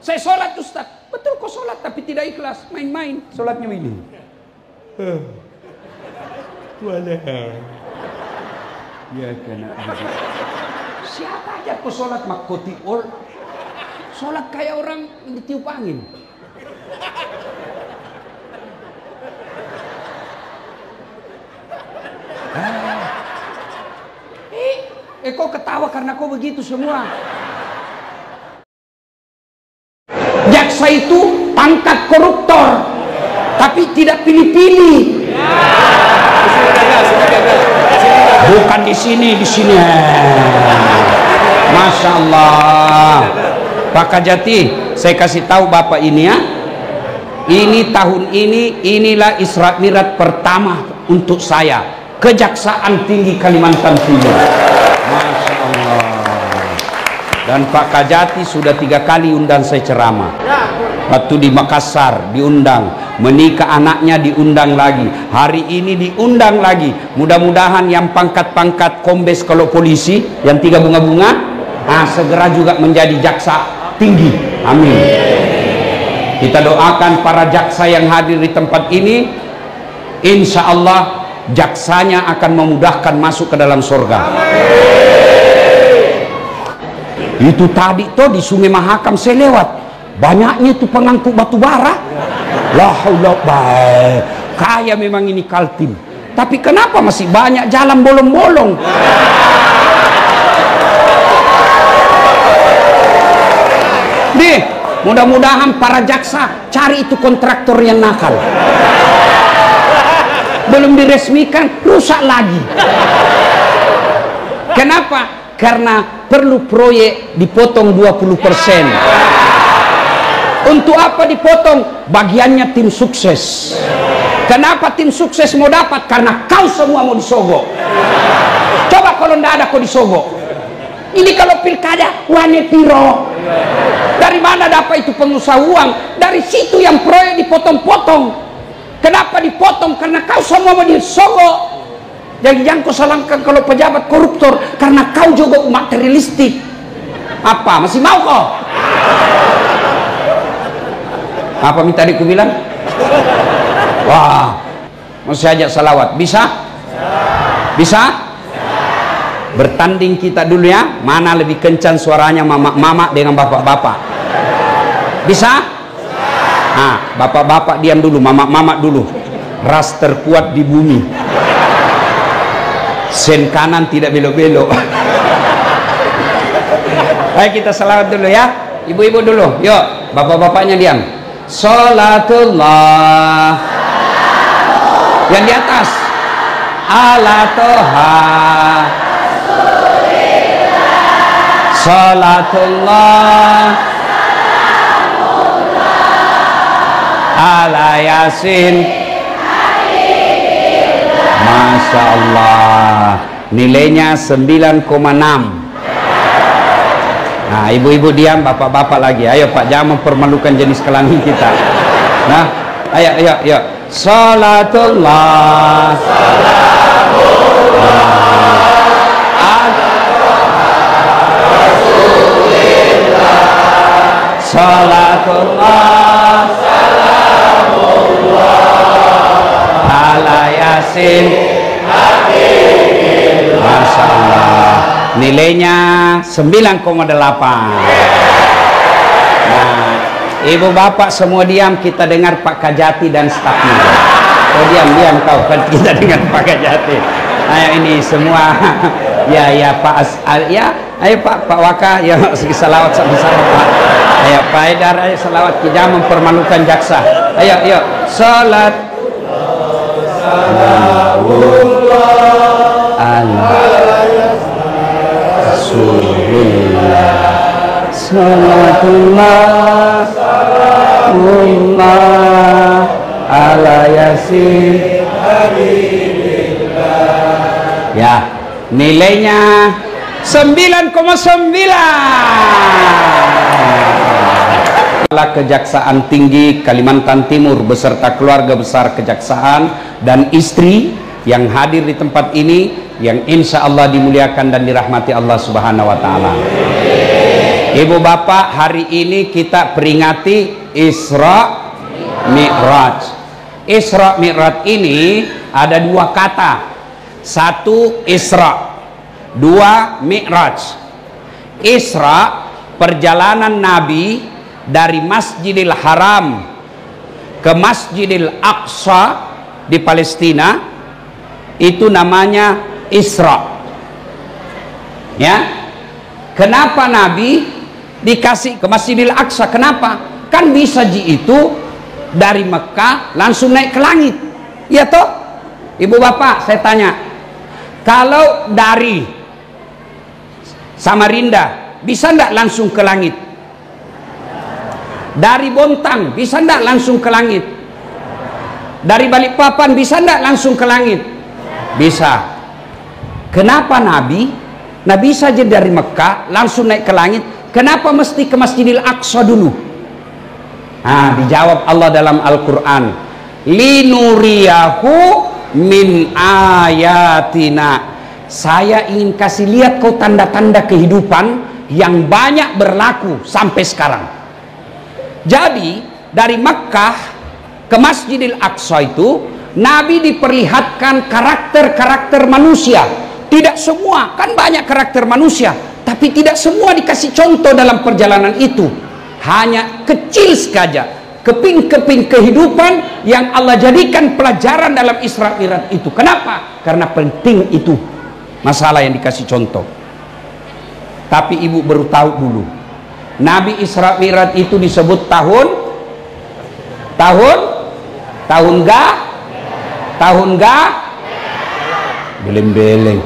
Saya sholat Ustaz. Betul kok sholat tapi tidak ikhlas. Main-main. Sholatnya ini. Ya kena. Siapa aja kok sholat makoti ol. Sholat kayak orang ditiup angin. Kok ketawa karena kau begitu semua. Jaksa itu pangkat koruptor, tapi tidak pilih-pilih. Bukan di sini, di sini. Masya Allah. Pak Kajati, saya kasih tahu Bapak ini ya. Ini tahun ini, inilah Isra Mi'raj pertama untuk saya. Kejaksaan Tinggi Kalimantan Timur. Masya Allah. Dan Pak Kajati sudah 3 kali undang saya ceramah. Waktu di Makassar diundang, menikah anaknya diundang lagi, hari ini diundang lagi. Mudah-mudahan yang pangkat-pangkat kombes kalau polisi, yang 3 bunga-bunga, segera juga menjadi jaksa tinggi. Amin. Kita doakan para jaksa yang hadir di tempat ini, insya Allah jaksanya akan memudahkan masuk ke dalam surga. Itu tadi tuh di Sungai Mahakam saya lewat, banyaknya itu pengangkut batu bara. La haula baik. Kaya memang ini Kaltim. Tapi kenapa masih banyak jalan bolong-bolong? Nih, mudah-mudahan para jaksa cari itu kontraktor yang nakal. Belum diresmikan, rusak lagi. Kenapa? Karena perlu proyek dipotong 20%. Untuk apa dipotong? Bagiannya tim sukses. Kenapa tim sukses mau dapat? Karena kau semua mau disogok. Coba kalau ndak ada kau disogok. Ini kalau pilkada, wane piro. Dari mana dapat itu pengusaha uang? Dari situ yang proyek dipotong-potong. Kenapa dipotong? Karena kau semua mau disogok. Jangan kau salahkan kalau pejabat koruptor, karena kau juga materialistik. Apa? Masih mau kau? Apa minta tadi ku bilang? Wah, masih ajak salawat. Bisa? Bisa? Bertanding kita dulu ya. Mana lebih kencang suaranya mama dengan bapak-bapak? Bisa? Nah, bapak-bapak diam dulu, mama dulu. Ras terkuat di bumi. Sen kanan tidak belok-belok. Ayo kita salawat dulu ya. Ibu-ibu dulu. Yuk, bapak-bapaknya diam. Salatullah. Yang di atas. Ala toha. Salatullah. Ala Yasin. Masya Allah, nilainya 9,6. Nah, ibu-ibu diam, bapak-bapak lagi. Ayo Pak, jangan mempermalukan jenis kelamin kita. Nah, ayo. Salatullah. Salatullah. Ala Yasin. Masya Allah, nilainya 9,8. Nah, ibu bapak semua diam, kita dengar Pak Kajati dan stafnya. Oh diam kau, kan kita dengar Pak Kajati. Ayo ini semua. Ya Pak ya, ayo Pak Waka, ya salawat sama-sama Pak. Ayo Pak Haidar, ayo salawat, kita mempermalukan jaksa. Ayo salat. Rasulullah salawatullah ala Yasin. Ya, nilainya 9,9. Kejaksaan Tinggi Kalimantan Timur beserta keluarga besar kejaksaan dan istri yang hadir di tempat ini, yang insya Allah dimuliakan dan dirahmati Allah Subhanahu wa Ta'ala. Ibu bapak, hari ini kita peringati Isra Mi'raj. Isra Mi'raj ini ada dua kata. Satu Isra, dua Mi'raj. Isra, perjalanan Nabi dari Masjidil Haram ke Masjidil Aqsa di Palestina, itu namanya Isra. Ya, kenapa Nabi dikasih ke Masjidil Aqsa? Kenapa? Kan bisa itu dari Mekah langsung naik ke langit, ya toh? Ibu bapak, saya tanya, kalau dari Samarinda bisa ndak langsung ke langit? Dari Bontang bisa ndak langsung ke langit? Dari Balikpapan bisa ndak langsung ke langit? Bisa. Kenapa Nabi saja dari Mekah langsung naik ke langit? Kenapa mesti ke Masjidil Aqsa dulu? Nah, dijawab Allah dalam Al-Quran, linuriyahu min ayatina. Saya ingin kasih lihat kau tanda-tanda kehidupan yang banyak berlaku sampai sekarang. Jadi dari Mekah ke Masjidil Aqsa itu Nabi diperlihatkan karakter-karakter manusia. Tidak semua, kan banyak karakter manusia, tapi tidak semua dikasih contoh dalam perjalanan itu. Hanya kecil saja keping-keping kehidupan yang Allah jadikan pelajaran dalam Isra Mi'raj itu. Kenapa? Karena penting itu masalah yang dikasih contoh. Tapi ibu baru tahu dulu, Nabi Isra Mi'raj itu disebut tahun beleng-beleng.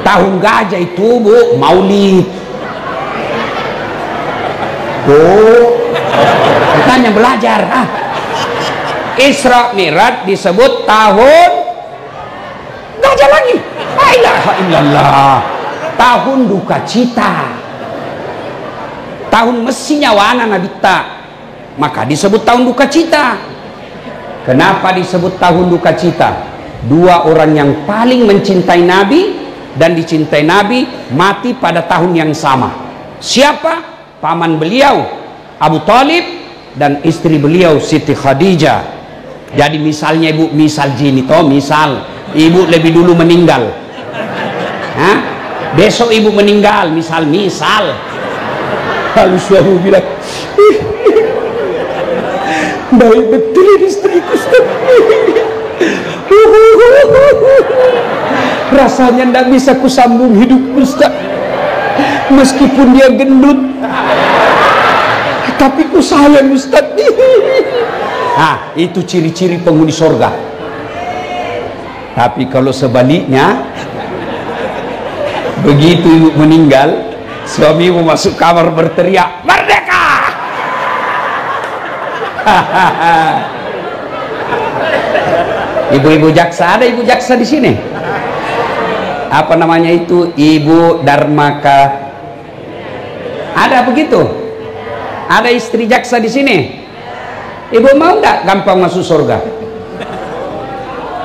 Tahun gajah itu bu, Maulid. Tanya belajar. Isra Mi'raj disebut tahun gajah lagi. La ilaha illallah. Tahun duka cita. Tahun mestinya wana nabita, maka disebut tahun duka cita. Kenapa disebut tahun duka cita? Dua orang yang paling mencintai Nabi dan dicintai Nabi mati pada tahun yang sama. Siapa? Paman beliau Abu Talib dan istri beliau Siti Khadijah. Jadi misalnya ibu, misal gini toh, misal ibu lebih dulu meninggal, besok ibu meninggal, misal lalu suami bilang, baik betul istriku, rasanya ndak bisa kusambung hidup Ustaz, meskipun dia gendut, tapi ku sayang Ustaz. Nah, itu ciri-ciri penghuni sorga. Tapi kalau sebaliknya, begitu ibu meninggal, suamimu masuk kamar berteriak, merdeka! Ibu-ibu jaksa, ada ibu jaksa di sini? Apa namanya itu? Ibu Darmaka. Ada begitu? Ada istri jaksa di sini? Ibu mau nggak gampang masuk surga?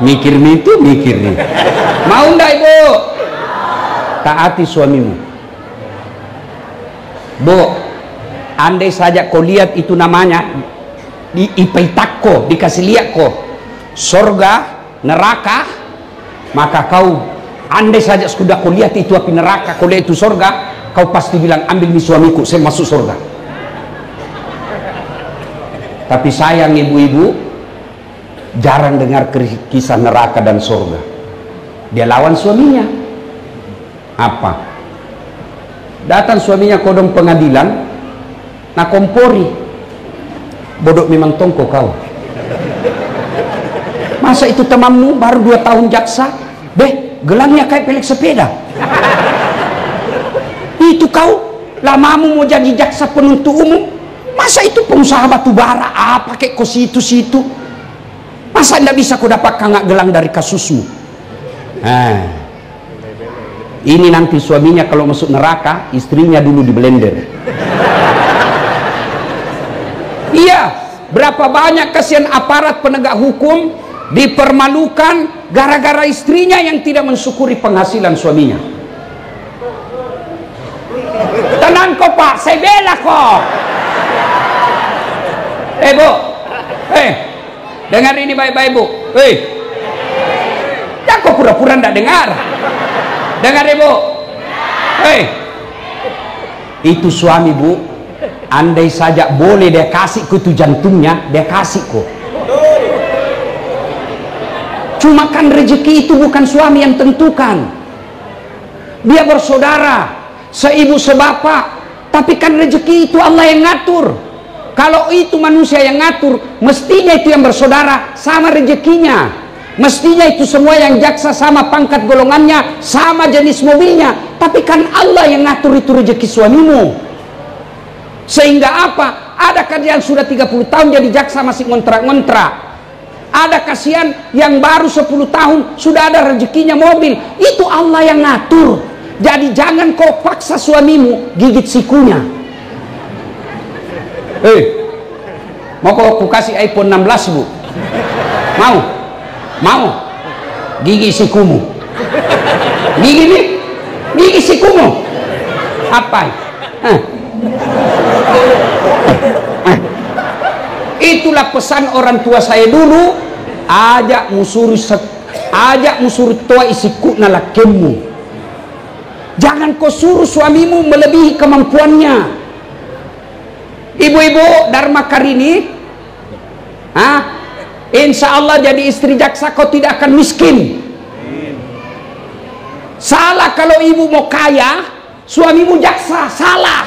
Mikir itu, mikir nih. Mau nggak ibu? Taati suamimu. Bu, andai saja kau lihat itu namanya di ipaitakko, dikasih lihat kok surga, neraka, maka kau andai saja sudah kau lihat itu api neraka, kau lihat itu surga, kau pasti bilang, ambil nih suamiku, saya masuk surga. Tapi sayang ibu-ibu jarang dengar kisah neraka dan surga. Dia lawan suaminya. Apa? Datang suaminya kodong pengadilan, nah kompori, bodoh memang tongko kau. Masa itu temanmu baru 2 tahun jaksa, gelangnya kayak pelek sepeda. Itu kau lamamu mau jadi jaksa penuntut umum, masa itu pengusaha batu bara pakai kau situ-situ, masa ndak bisa kau dapat kangak gelang dari kasusmu? Ini nanti suaminya kalau masuk neraka, istrinya dulu di blender. Iya, berapa banyak kasihan aparat penegak hukum dipermalukan gara-gara istrinya yang tidak mensyukuri penghasilan suaminya. Jangan kok Pak, saya bela kok. Bu, dengar ini baik-baik Bu. Jangan kok pura-pura ndak dengar. Dengar Bu. Itu suami Bu, andai saja boleh dia kasih ke itu jantungnya, dia kasih kok. Cuma kan rezeki itu bukan suami yang tentukan. Dia bersaudara, seibu sebapak, tapi kan rezeki itu Allah yang ngatur. Kalau itu manusia yang ngatur, mestinya itu yang bersaudara sama rezekinya. Mestinya itu semua yang jaksa sama pangkat golongannya, sama jenis mobilnya. Tapi kan Allah yang ngatur itu rezeki suamimu. Sehingga apa? Ada kalian sudah 30 tahun jadi jaksa masih ngontrak-ngontrak. Ada kasihan yang baru 10 tahun sudah ada rezekinya mobil. Itu Allah yang ngatur. Jadi jangan kau paksa suamimu gigit sikunya. Mau kau kasih iPhone 16 Bu? Mau? Mau? Gigi sikumu. Gigi nih? Gigi sikumu. Apa? Itulah pesan orang tua saya dulu. Ajak musuri tua isiku nalakemu. Jangan kau suruh suamimu melebihi kemampuannya. Ibu-ibu Dharma Karini, insya Allah jadi istri jaksa kau tidak akan miskin. Salah kalau ibu mau kaya, suamimu jaksa. Salah.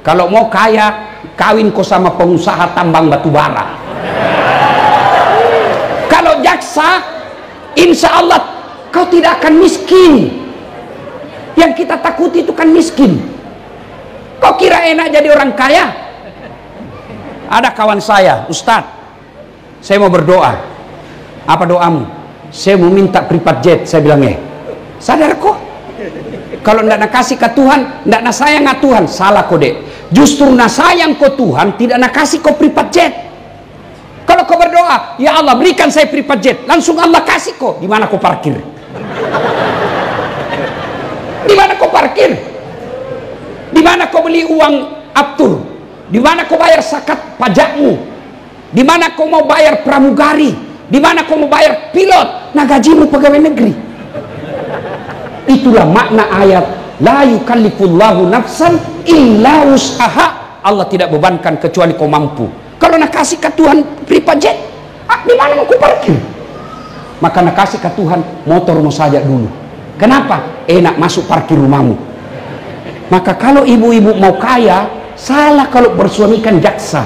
Kalau mau kaya, kawin kau sama pengusaha tambang batu bara. Kalau jaksa, insya Allah kau tidak akan miskin. Yang kita takuti itu kan miskin. Kau kira enak jadi orang kaya? Ada kawan saya, Ustadz, saya mau berdoa. Apa doamu? Saya mau minta private jet. Saya bilang, sadar kok? Kalau ndak nak kasih ke Tuhan, ndak nak sayang ke Tuhan. Salah kok dek. Justru nak sayang ke Tuhan, tidak nak kasih kau private jet. Kalau kau berdoa, ya Allah berikan saya private jet, langsung Allah kasih kau. Di mana kau parkir? Di mana kau parkir? Di mana kau beli uang aftur? Di mana kau bayar zakat pajakmu? Di mana kau mau bayar pramugari? Di mana kau mau bayar pilot? Nah gajimu pegawai negeri. Itulah makna ayat la yukallifullahu nafsan illa wus'aha. Allah tidak bebankan kecuali kau mampu. Kalau nak kasih ke Tuhan private jet, di mana mau kau parkir? Maka nak kasih ke Tuhan motormu saja dulu. Kenapa? Enak masuk parkir rumahmu. Maka kalau ibu-ibu mau kaya, salah kalau bersuamikan jaksa.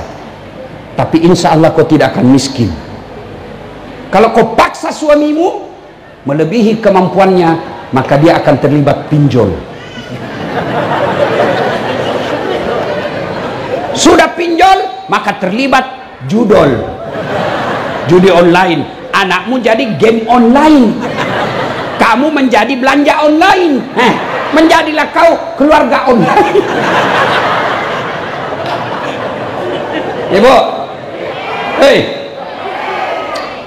Tapi insya Allah kau tidak akan miskin. Kalau kau paksa suamimu melebihi kemampuannya, maka dia akan terlibat pinjol. Sudah pinjol, maka terlibat judol, judi online. Anakmu jadi game online, kamu menjadi belanja online. Menjadilah kau keluarga online. Ibu,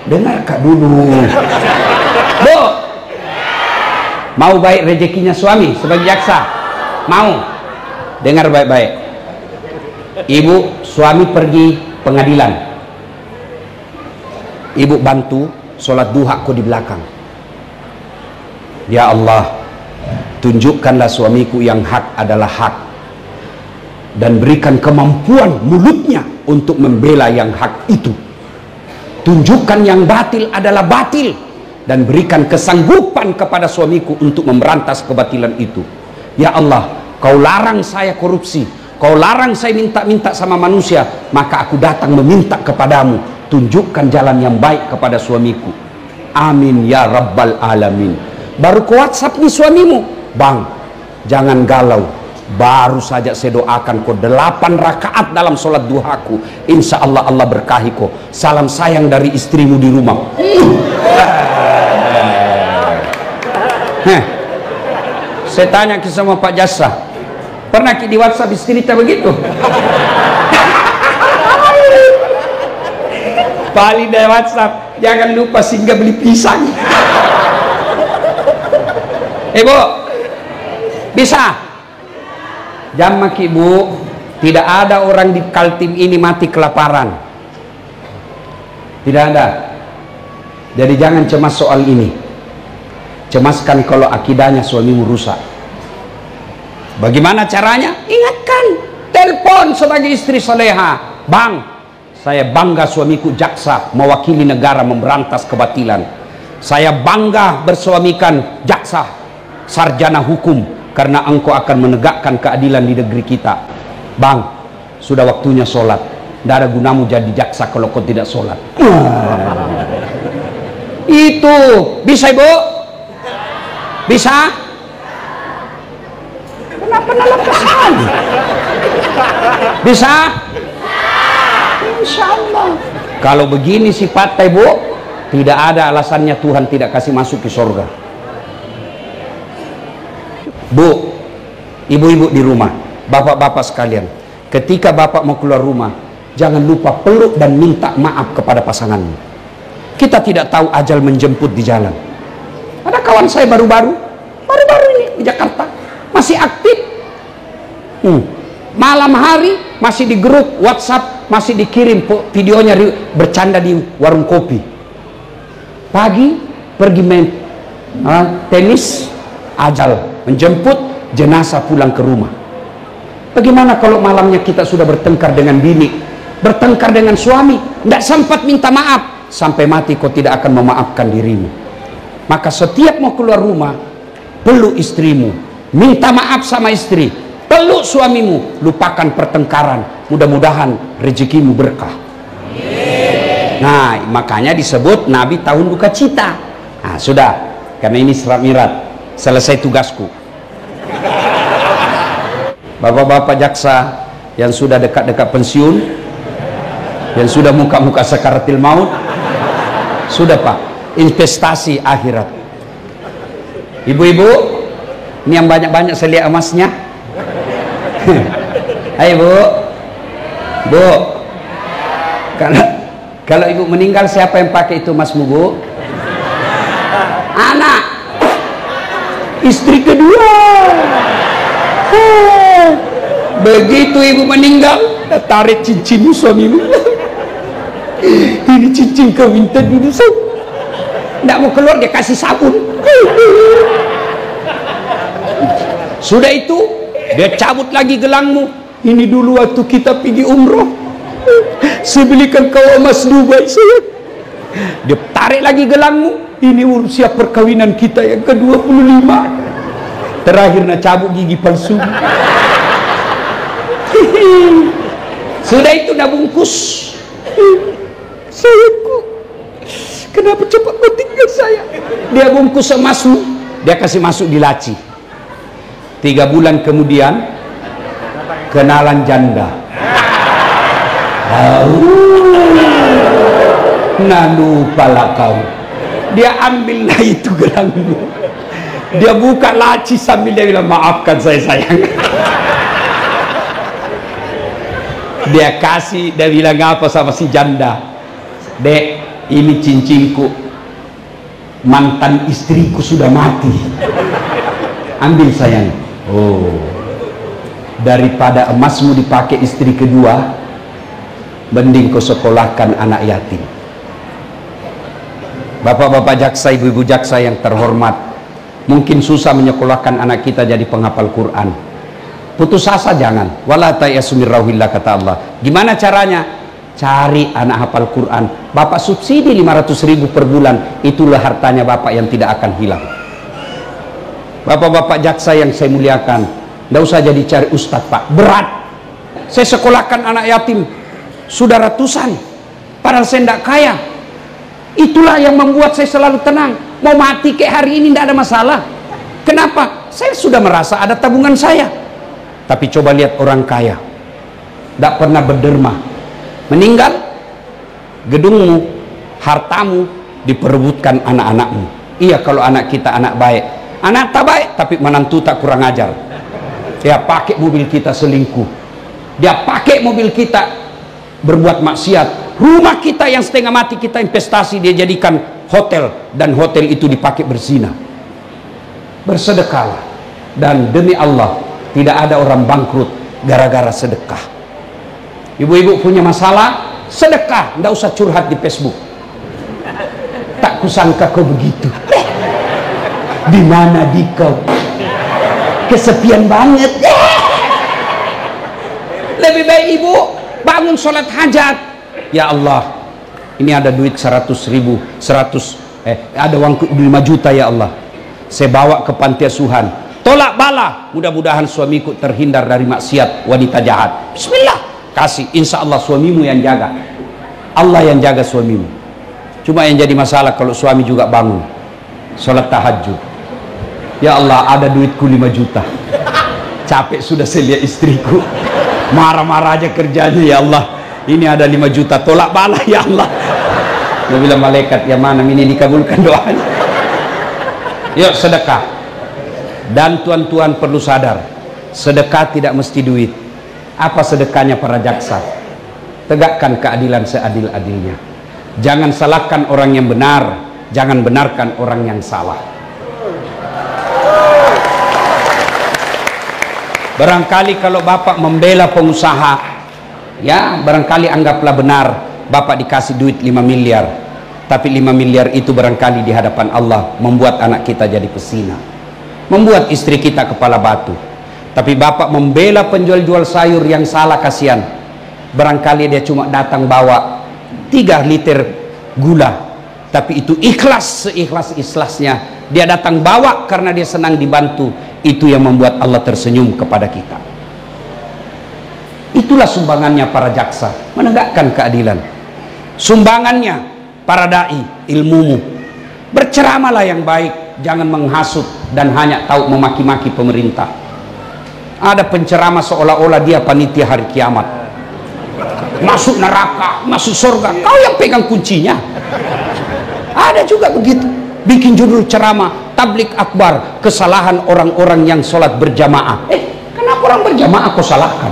dengar kak dulu. Bu, mau baik rezekinya suami sebagai jaksa? Mau? Dengar baik-baik. Ibu, suami pergi pengadilan. Ibu bantu sholat duha ku di belakang. Ya Allah, tunjukkanlah suamiku yang hak adalah hak, dan berikan kemampuan mulutnya untuk membela yang hak itu. Tunjukkan yang batil adalah batil, dan berikan kesanggupan kepada suamiku untuk memberantas kebatilan itu. Ya Allah, kau larang saya korupsi, kau larang saya minta-minta sama manusia, maka aku datang meminta kepadamu, tunjukkan jalan yang baik kepada suamiku. Amin ya rabbal alamin. Baru ke WhatsApp nih suamimu, bang jangan galau, baru saja saya doakan kau 8 rakaat dalam sholat duhaku, insya Allah Allah berkahi kau. Salam sayang dari istrimu di rumah. Saya tanya ke sama Pak Jasa, pernah di WhatsApp istri kita begitu? Paling dari WhatsApp, jangan lupa singgah beli pisang. Bu, bisa? Jamak ibu, tidak ada orang di Kaltim ini mati kelaparan. Tidak ada. Jadi jangan cemas soal ini. Cemaskan kalau akidahnya suamimu rusak. Bagaimana caranya? Ingatkan, telepon sebagai istri soleha. Bang, saya bangga suamiku jaksa, mewakili negara memberantas kebatilan. Saya bangga bersuamikan jaksa, sarjana hukum, karena engkau akan menegakkan keadilan di negeri kita. Bang, sudah waktunya sholat. Tidak ada gunamu jadi jaksa kalau kau tidak sholat. Itu bisa ibu? Bisa? Kenapa nalapasan? Bisa? Insya Allah. Kalau begini sifatnya ibu, tidak ada alasannya Tuhan tidak kasih masuk ke surga. Bu, ibu-ibu di rumah, bapak-bapak sekalian, ketika bapak mau keluar rumah, jangan lupa peluk dan minta maaf kepada pasanganmu. Kita tidak tahu ajal menjemput di jalan. Ada kawan saya baru-baru ini di Jakarta, masih aktif. Malam hari masih di grup WhatsApp, masih dikirim videonya bercanda di warung kopi. Pagi pergi main tenis, ajal menjemput, jenazah pulang ke rumah. Bagaimana kalau malamnya kita sudah bertengkar dengan bini, bertengkar dengan suami, tidak sempat minta maaf, sampai mati kau tidak akan memaafkan dirimu. Maka setiap mau keluar rumah, peluk istrimu, minta maaf sama istri, peluk suamimu, lupakan pertengkaran, mudah-mudahan rezekimu berkah. Nah, makanya disebut Nabi tahun duka cita. Nah, sudah, karena ini Isra Mi'raj, selesai tugasku. Bapak-bapak jaksa yang sudah dekat-dekat pensiun, yang sudah muka-muka sakaratil maut, sudah Pak, investasi akhirat. Ibu-ibu, ini yang banyak-banyak saya lihat emasnya. Ayo Bu, kalau ibu meninggal siapa yang pakai itu emasmu Bu? Anak, istri kedua. Begitu ibu meninggal, tarik cincin suamimu. Ini cincin kawin tadi dulu. Tidak mau keluar, dia kasih sabun. Sudah itu dia cabut lagi gelangmu. Ini dulu waktu kita pergi umroh, saya belikan kau emas Dubai saya. Dia tarik lagi gelangmu. Ini usia perkawinan kita yang ke-25. Terakhir nak cabut gigi palsu. Sudah itu dah bungkus. Sayangku, kenapa cepat kau tinggal saya? Dia bungkus emasmu, dia kasih masuk di laci. 3 bulan kemudian kenalan janda. Nah, lupalah kau. Dia ambillah itu gelangmu. Dia buka laci sambil dia bilang, maafkan saya sayang. Dia kasih, dia bilang apa sama si janda? Dek, ini cincinku, mantan istriku sudah mati, ambil sayang. Oh, daripada emasmu dipakai istri kedua, mending kau sekolahkan anak yatim. Bapak-bapak jaksa, ibu-ibu jaksa yang terhormat, mungkin susah menyekolahkan anak kita jadi penghafal Quran. Putus asa jangan. Wala ta'yasu min rauhillah, kata Allah. Gimana caranya? Cari anak hafal Quran. Bapak subsidi 500.000 per bulan. Itulah hartanya bapak yang tidak akan hilang. Bapak-bapak jaksa yang saya muliakan, tidak usah jadi cari ustadz Pak, berat. Saya sekolahkan anak yatim sudah ratusan, padahal saya tidak kaya. Itulah yang membuat saya selalu tenang. Mau mati kayak hari ini tidak ada masalah. Kenapa? Saya sudah merasa ada tabungan saya. Tapi coba lihat orang kaya, tidak pernah berderma, meninggal, gedungmu, hartamu diperebutkan anak-anakmu. Iya, kalau anak kita anak baik. Anak tak baik tapi menantu tak kurang ajar. Dia pakai mobil kita selingkuh, dia pakai mobil kita berbuat maksiat. Rumah kita yang setengah mati kita investasi, dia jadikan hotel, dan hotel itu dipakai berzina. Bersedekahlah, dan demi Allah tidak ada orang bangkrut gara-gara sedekah. Ibu-ibu punya masalah, sedekah, nggak usah curhat di Facebook. Tak kusangka kau begitu. Di mana di kau? Kesepian banget. Lebih baik ibu bangun sholat hajat. Ya Allah, ini ada duit 100.000, ada uang 5 juta ya Allah. Saya bawa ke panti asuhan. Tolak bala, mudah-mudahan suamiku terhindar dari maksiat wanita jahat. Bismillah, kasih. Insya Allah suamimu yang jaga. Allah yang jaga suamimu. Cuma yang jadi masalah kalau suami juga bangun sholat tahajud. Ya Allah, ada duitku 5 juta. Capek sudah saya lihat istriku. Marah-marah aja kerjanya. Ya Allah, ini ada 5 juta, tolak bala ya Allah. Dia bilang malaikat, ya mana ini dikabulkan doanya. Yuk sedekah. Dan tuan-tuan perlu sadar, sedekah tidak mesti duit. Apa sedekahnya para jaksa? Tegakkan keadilan seadil-adilnya. Jangan salahkan orang yang benar, jangan benarkan orang yang salah. Barangkali kalau Bapak membela pengusaha, ya barangkali anggaplah benar Bapak dikasih duit 5 miliar. Tapi 5 miliar itu barangkali di hadapan Allah membuat anak kita jadi pesina, membuat istri kita kepala batu. Tapi Bapak membela penjual-jual sayur yang salah, kasihan. Barangkali dia cuma datang bawa 3 liter gula, tapi itu ikhlas, seikhlas-ikhlasnya dia datang bawa karena dia senang dibantu. Itu yang membuat Allah tersenyum kepada kita. Itulah sumbangannya para jaksa, menegakkan keadilan. Sumbangannya para dai, ilmumu. Berceramalah yang baik, jangan menghasut dan hanya tahu memaki-maki pemerintah. Ada penceramah seolah-olah dia panitia hari kiamat, masuk neraka, masuk surga, kau yang pegang kuncinya. Ada juga begitu, bikin judul ceramah tablik akbar, kesalahan orang-orang yang sholat berjamaah. Kenapa orang berjamaah kau salahkan?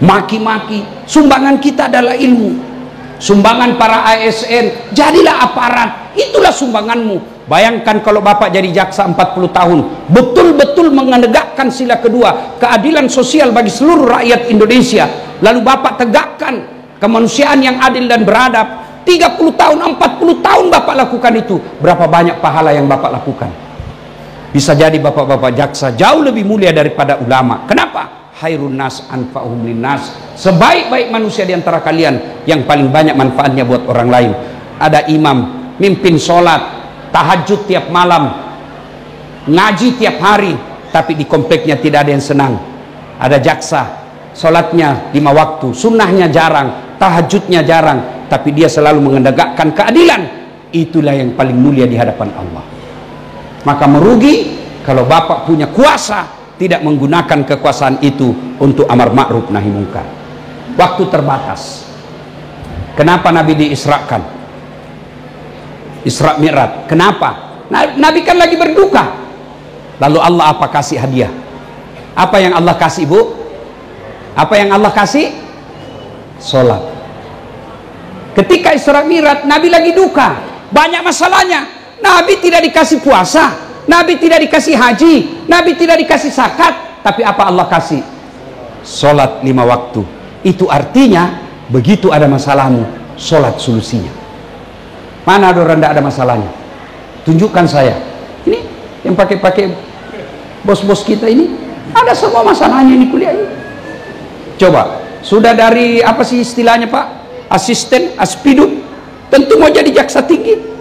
Maki-maki. Sumbangan kita adalah ilmu. Sumbangan para ASN, jadilah aparat, itulah sumbanganmu. Bayangkan kalau Bapak jadi jaksa 40 tahun, betul-betul menegakkan sila kedua, keadilan sosial bagi seluruh rakyat Indonesia. Lalu Bapak tegakkan kemanusiaan yang adil dan beradab. 30 tahun, 40 tahun Bapak lakukan itu. Berapa banyak pahala yang Bapak lakukan? Bisa jadi Bapak-bapak jaksa jauh lebih mulia daripada ulama. Kenapa? Khairun nas anfa'uhum linnas. Sebaik-baik manusia di antara kalian yang paling banyak manfaatnya buat orang lain. Ada imam mimpin sholat tahajud tiap malam, ngaji tiap hari, tapi di kompleknya tidak ada yang senang. Ada jaksa sholatnya 5 waktu, sunnahnya jarang, tahajudnya jarang, tapi dia selalu menegakkan keadilan. Itulah yang paling mulia di hadapan Allah. Maka merugi kalau Bapak punya kuasa tidak menggunakan kekuasaan itu untuk amar ma'ruf nahi mungkar. Waktu terbatas. Kenapa Nabi diisrakan? Isra Mi'raj. Kenapa? Nabi kan lagi berduka. Lalu Allah apa kasih hadiah? Apa yang Allah kasih, Bu? Apa yang Allah kasih? Sholat. Ketika Isra Mi'raj, Nabi lagi duka, banyak masalahnya. Nabi tidak dikasih puasa, Nabi tidak dikasih haji, Nabi tidak dikasih zakat, tapi apa Allah kasih? Sholat 5 waktu. Itu artinya begitu ada masalahmu, sholat solusinya. Mana ada orang tidak ada masalahnya? Tunjukkan saya. Ini yang pakai bos-bos kita ini ada semua masalahnya ini kuliah ini. Coba, sudah dari apa sih istilahnya Pak? Asisten, aspidum, tentu mau jadi jaksa tinggi.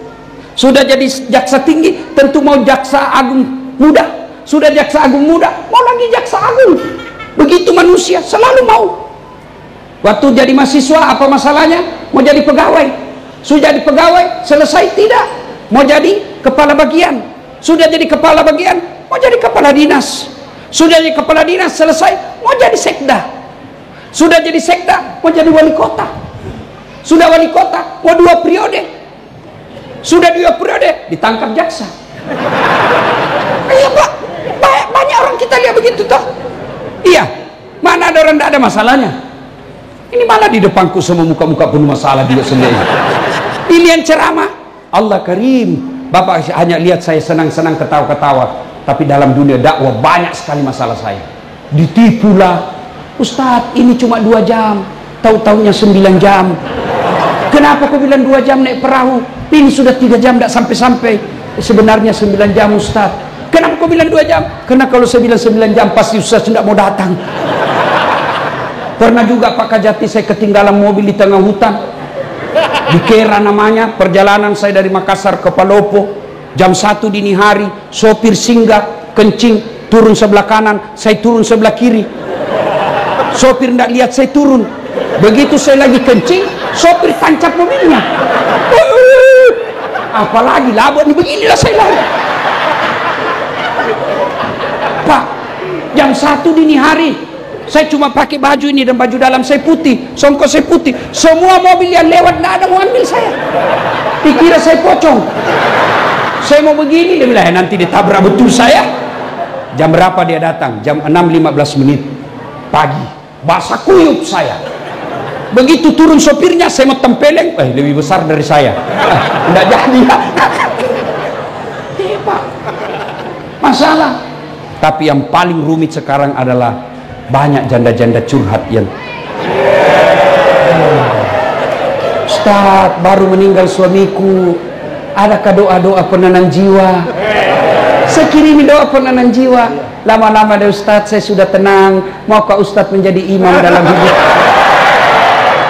Sudah jadi jaksa tinggi, tentu mau jaksa agung muda. Sudah jaksa agung muda, mau lagi jaksa agung. Begitu manusia, selalu mau. Waktu jadi mahasiswa, apa masalahnya? Mau jadi pegawai. Sudah jadi pegawai, selesai tidak. Mau jadi kepala bagian. Sudah jadi kepala bagian, mau jadi kepala dinas. Sudah jadi kepala dinas, selesai, mau jadi sekda. Sudah jadi sekda, mau jadi wali kota. Sudah wali kota, mau 2 periode. Sudah 2 periode, ditangkap jaksa. Iya Pak, banyak orang kita lihat begitu toh. Iya, mana ada orang tidak ada masalahnya. Ini malah di depanku semua muka-muka penuh masalah juga sendiri. Pilihan ceramah, Allah Karim. Bapak hanya lihat saya senang-senang ketawa-ketawa. tapi dalam dunia dakwah banyak sekali masalah saya. Ditipulah, Ustadz ini cuma 2 jam, tahu-taunya 9 jam. Kenapa kau bilang 2 jam naik perahu? Ini sudah 3 jam tidak sampai-sampai. Sebenarnya 9 jam Ustadz. Kenapa kau bilang 2 jam? Karena kalau saya bilang 9 jam pasti Ustadz tidak mau datang. Pernah juga Pak Kajati saya ketinggalan mobil di tengah hutan. Di Kera namanya, perjalanan saya dari Makassar ke Palopo. Jam 1 dini hari, sopir singgah, kencing, turun sebelah kanan, saya turun sebelah kiri. Sopir tidak lihat saya turun. Begitu saya lagi kencing, sopir tancap mobilnya. Apalagi labak nih, beginilah saya lari. Pak, jam 1 dini hari, saya cuma pakai baju ini dan baju dalam saya putih, songkok saya putih. Semua mobil yang lewat tidak ada mau ambil saya. Dikira saya pocong. Saya mau begini, dia bilang nanti ditabrak betul saya. Jam berapa dia datang? Jam 6.15 menit pagi. Basah kuyup saya. Begitu turun sopirnya, saya mau tempeleng, lebih besar dari saya. Tidak jadi. Pak, masalah. Tapi yang paling rumit sekarang adalah banyak janda-janda curhat yang Ustaz, baru meninggal suamiku, adakah doa-doa penenang jiwa? Saya kirimi doa penenang jiwa. Lama-lama deh Ustaz, saya sudah tenang. Maukah Ustaz menjadi imam dalam hidup?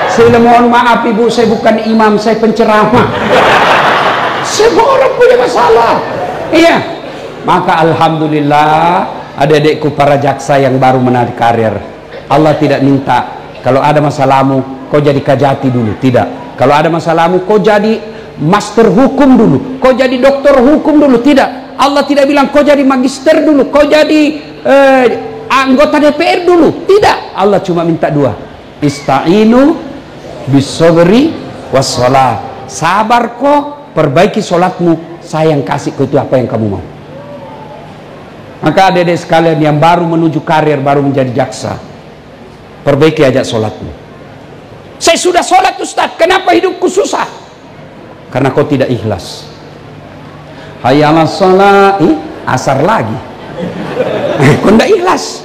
Saya mohon maaf ibu, saya bukan imam, saya penceramah. Semua orang punya masalah. Iya. Maka alhamdulillah adik-adikku para jaksa yang baru menarik karir. Allah tidak minta kalau ada masalahmu kau jadi Kajati dulu, tidak. Kalau ada masalahmu kau jadi master hukum dulu, kau jadi dokter hukum dulu, tidak. Allah tidak bilang kau jadi magister dulu, kau jadi anggota DPR dulu, tidak. Allah cuma minta 2. Ista'inu bisabri wassalat. Sabar kok, perbaiki solatmu, saya yang kasih kau itu apa yang kamu mau. Maka adik-adik sekalian yang baru menuju karir, baru menjadi jaksa, perbaiki aja solatmu. Saya sudah solat Ustaz, kenapa hidupku susah? Karena kau tidak ikhlas. Hayalah sholat, asar lagi. Kau tidak ikhlas.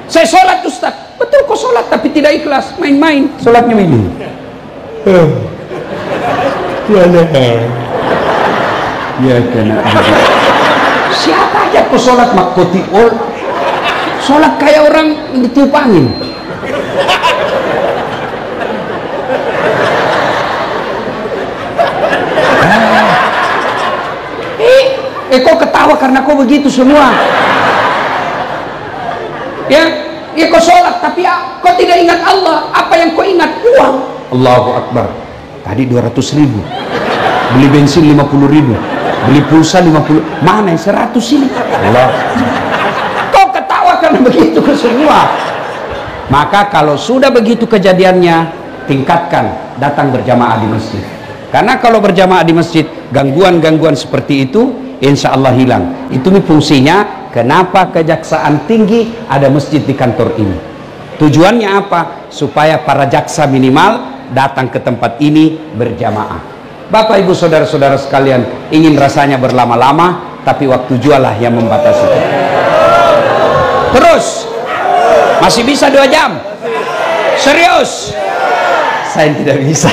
Saya solat Ustaz, betul kau solat tapi tidak ikhlas, main-main solatnya ini. Ya kena. Siapa aja kau solat makoti ol, solat kayak orang ditiup angin. Kau ketawa karena kau begitu semua. Ya, kau sholat tapi kau tidak ingat Allah. Apa yang kau ingat? Uang. Allahu Akbar. Tadi 200.000, beli bensin 50.000, beli pulsa 50. Mana yang 100 ini? Allah. Kau ketawa karena begitu ke semua. Maka kalau sudah begitu kejadiannya, tingkatkan datang berjamaah di masjid. Karena kalau berjamaah di masjid, gangguan-gangguan seperti itu insya Allah hilang. Itu nih fungsinya kenapa Kejaksaan Tinggi ada masjid di kantor ini. Tujuannya apa? Supaya para jaksa minimal datang ke tempat ini berjamaah. Bapak ibu saudara-saudara sekalian, ingin rasanya berlama-lama, tapi waktu jualah yang membatasi. Terus masih bisa 2 jam? Serius? Saya tidak bisa.